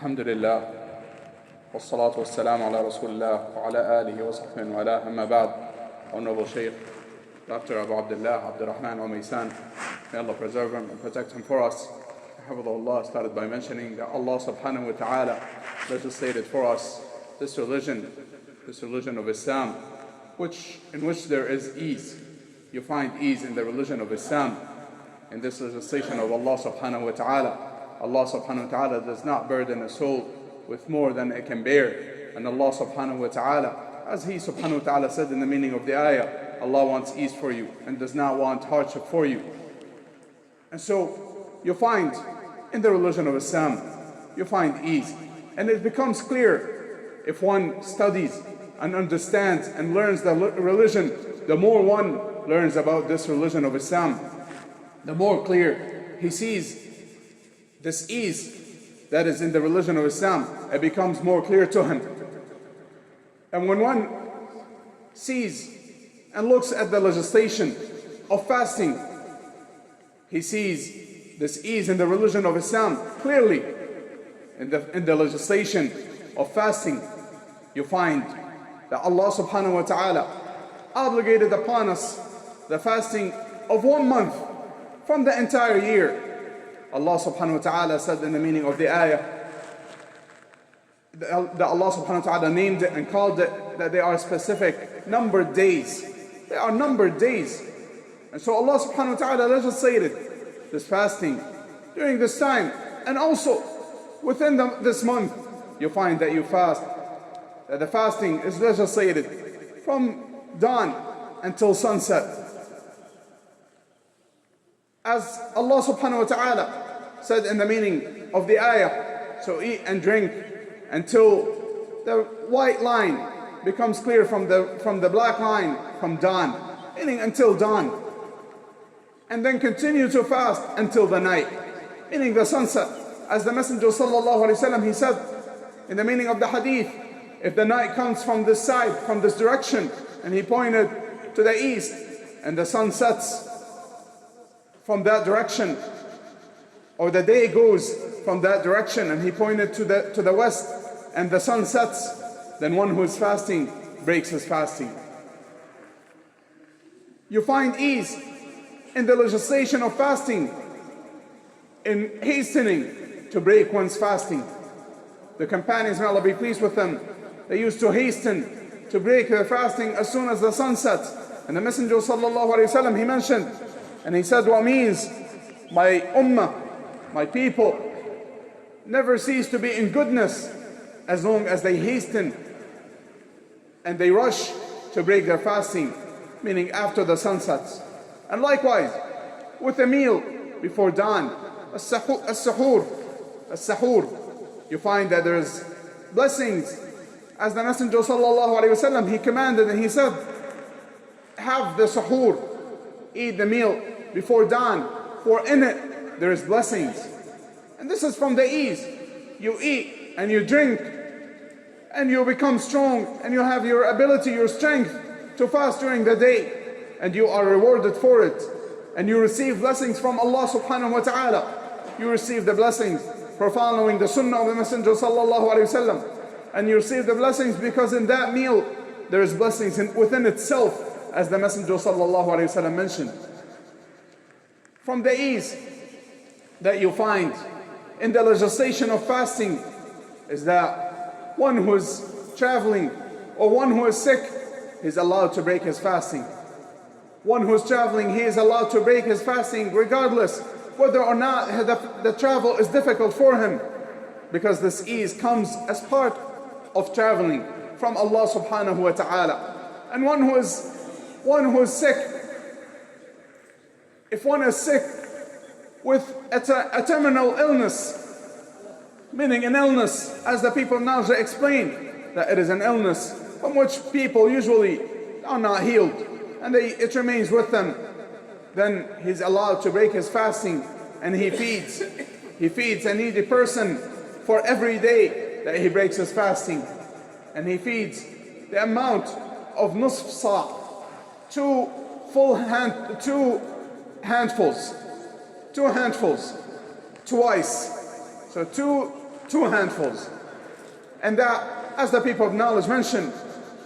Alhamdulillah, wassalatu wassalamu ala rasulillah wa ala alihi wa sahbihi wa ala amma ba'd. Honorable Sheikh, Dr. Abu Abdullah, Abdurrahman Al-Omaisan, may Allah preserve him and protect him for us. حفظه Allah started by mentioning that Allah subhanahu wa ta'ala legislated for us this religion of Islam, in which there is ease. You find ease in the religion of Islam, in this legislation of Allah subhanahu wa ta'ala. Allah subhanahu wa ta'ala does not burden a soul with more than it can bear. And Allah subhanahu wa ta'ala, as He subhanahu wa ta'ala said in the meaning of the ayah, Allah wants ease for you and does not want hardship for you. And so you find in the religion of Islam, you find ease. And it becomes clear if one studies and understands and learns the religion, the more one learns about this religion of Islam, the more clear he sees this ease that is in the religion of Islam. It becomes more clear to him. And when one sees and looks at the legislation of fasting, he sees this ease in the religion of Islam clearly. In the legislation of fasting, you find that Allah subhanahu wa ta'ala obligated upon us the fasting of 1 month from the entire year. Allah subhanahu wa ta'ala said in the meaning of the ayah that Allah subhanahu wa ta'ala named it and called it that they are specific numbered days. They are numbered days. And so Allah subhanahu wa ta'ala legislated this fasting during this time. And also within this month you find that you fast, that the fasting is legislated from dawn until sunset. As Allah subhanahu wa ta'ala said in the meaning of the ayah, so eat and drink until the white line becomes clear from the black line from dawn, meaning until dawn. And then continue to fast until the night, meaning the sunset. As the Messenger sallallahu alaihi wasallam, he said in the meaning of the hadith, if the night comes from this side, from this direction, and he pointed to the east, and the sun sets from that direction, or the day goes from that direction and he pointed to the west and the sun sets, then one who is fasting breaks his fasting. You find ease in the legislation of fasting, in hastening to break one's fasting. The companions, may Allah be pleased with them, they used to hasten to break their fasting as soon as the sun sets. And the Messenger sallallahu alaihi wasallam, he mentioned, and he said, what means my ummah, my people, never cease to be in goodness as long as they hasten and they rush to break their fasting, meaning after the sun sets. And likewise, with a meal before dawn, as-sahur, you find that there's blessings. As the Messenger sallallahu alaihi wasallam, he commanded and he said, have the sahur, eat the meal before dawn, for in it there is blessings. And this is from the ease. You eat and you drink and you become strong and you have your ability, your strength to fast during the day, and you are rewarded for it, and you receive blessings from Allah subhanahu wa ta'ala. You receive the blessings for following the sunnah of the Messenger sallallahu alaihi wasallam, and you receive the blessings because in that meal there is blessings within itself, as the Messenger sallallahu alaihi wasallam mentioned. From the ease that you find in the legislation of fasting is that one who is traveling or one who is sick is allowed to break his fasting. One who is traveling, he is allowed to break his fasting regardless whether or not the travel is difficult for him, because this ease comes as part of traveling from Allah subhanahu wa ta'ala. And one who is sick, if one is sick with a terminal illness, meaning an illness, as the people now explain, that it is an illness from which people usually are not healed, and it remains with them, then he's allowed to break his fasting, and he feeds a needy person for every day that he breaks his fasting, and he feeds the amount of nusf sa', two handfuls twice. So two 2 handfuls. And that, as the people of knowledge mentioned,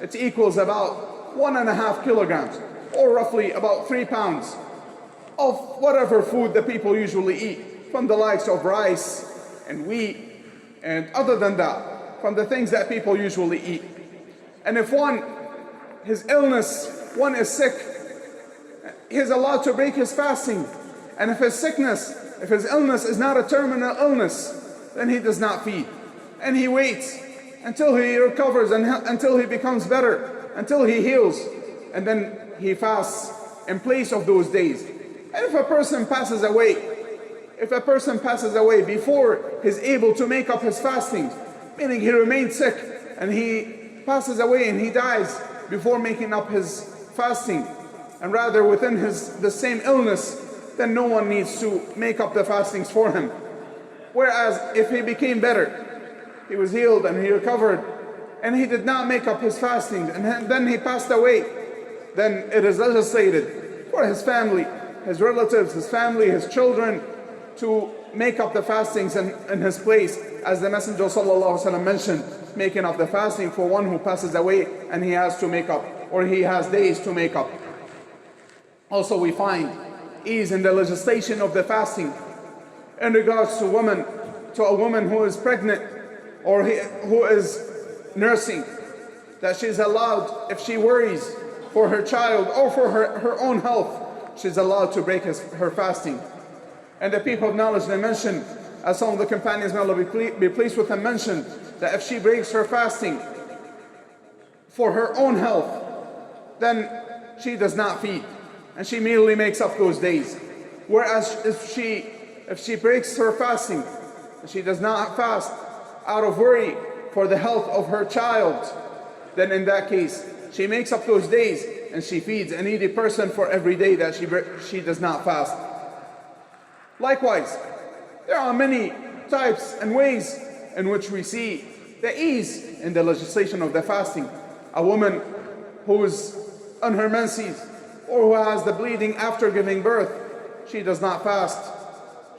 it equals about 1.5 kilograms, or roughly about 3 pounds of whatever food the people usually eat, from the likes of rice and wheat, and other than that, from the things that people usually eat. And if one is sick, he is allowed to break his fasting. And if his illness is not a terminal illness, then he does not feed. And he waits until he recovers and until he becomes better, until he heals. And then he fasts in place of those days. And if a person passes away before he's able to make up his fasting, meaning he remained sick and he passes away and he dies before making up his fasting, and rather within the same illness, then no one needs to make up the fastings for him. Whereas if he became better, he was healed and he recovered, and he did not make up his fastings, and then he passed away, then it is legislated for his family, his relatives, his family, his children, to make up the fastings in his place, as the Messenger ﷺ mentioned, making up the fasting for one who passes away and he has to make up, or he has days to make up. Also, we find ease in the legislation of the fasting in regards to a woman who is pregnant or who is nursing, that she's allowed, if she worries for her child or for her own health, she's allowed to break her fasting. And the people of knowledge, they mention, as some of the companions, may Allah be pleased with them, mentioned that if she breaks her fasting for her own health, then she does not feed, and she immediately makes up those days. Whereas if she breaks her fasting, she does not fast out of worry for the health of her child, then in that case she makes up those days and she feeds a needy person for every day that she does not fast. Likewise, there are many types and ways in which we see the ease in the legislation of the fasting. A woman who is on her menses or who has the bleeding after giving birth, she does not fast.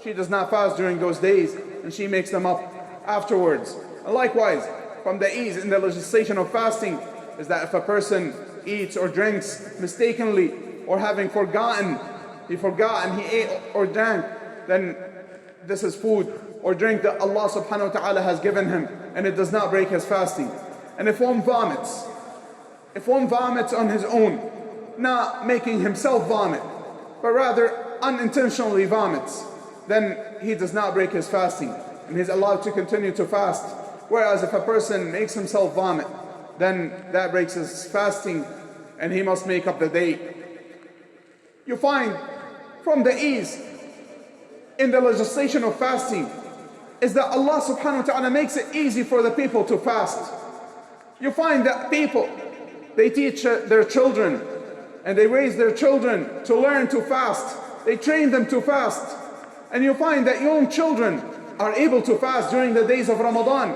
She does not fast during those days, and she makes them up afterwards. And likewise, from the ease in the legislation of fasting is that if a person eats or drinks mistakenly, or having forgotten, he ate or drank, then this is food or drink that Allah subhanahu wa ta'ala has given him, and it does not break his fasting. And if one vomits on his own, not making himself vomit, but rather unintentionally vomits, then he does not break his fasting, and he's allowed to continue to fast. Whereas if a person makes himself vomit, then that breaks his fasting, and he must make up the day. You find from the ease in the legislation of fasting is that Allah subhanahu wa ta'ala makes it easy for the people to fast. You find that people, they teach their children and they raise their children to learn to fast. They train them to fast. And you find that young children are able to fast during the days of Ramadan,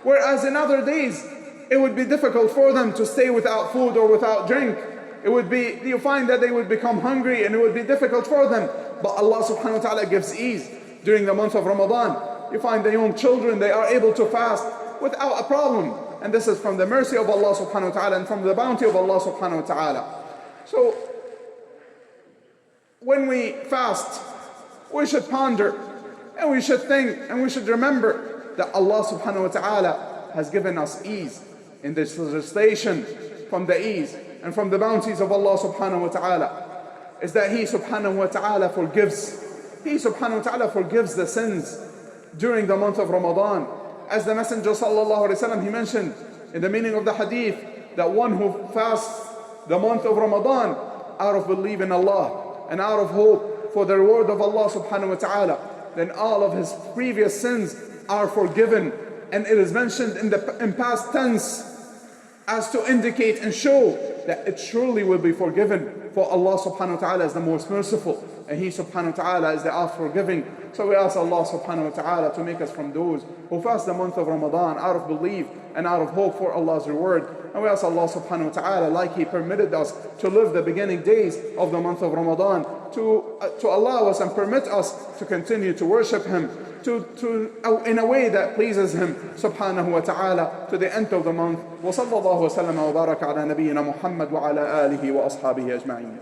whereas in other days it would be difficult for them to stay without food or without drink. You find that they would become hungry and it would be difficult for them. But Allah subhanahu wa ta'ala gives ease during the month of Ramadan. You find the young children, they are able to fast without a problem. And this is from the mercy of Allah subhanahu wa ta'ala and from the bounty of Allah subhanahu wa ta'ala. So, when we fast, we should ponder and we should think and we should remember that Allah subhanahu wa ta'ala has given us ease in this legislation. From the ease and from the bounties of Allah subhanahu wa ta'ala is that He subhanahu wa ta'ala forgives. He subhanahu wa ta'ala forgives the sins during the month of Ramadan. As the Messenger sallallahu alayhi wa sallam, he mentioned in the meaning of the hadith that one who fasts the month of Ramadan out of belief in Allah and out of hope for the reward of Allah subhanahu wa ta'ala, then all of his previous sins are forgiven. And it is mentioned in past tense as to indicate and show that it surely will be forgiven, for Allah subhanahu wa ta'ala is the most merciful and He subhanahu wa ta'ala is the oft forgiving. So we ask Allah subhanahu wa ta'ala to make us from those who fast the month of Ramadan out of belief and out of hope for Allah's reward. And we ask Allah subhanahu wa ta'ala, like He permitted us to live the beginning days of the month of Ramadan, to allow us and permit us to continue to worship Him in a way that pleases Him subhanahu wa ta'ala to the end of the month. وصلى الله وسلم وبارك على نبينا محمد وعلى آله وأصحابه أجمعين.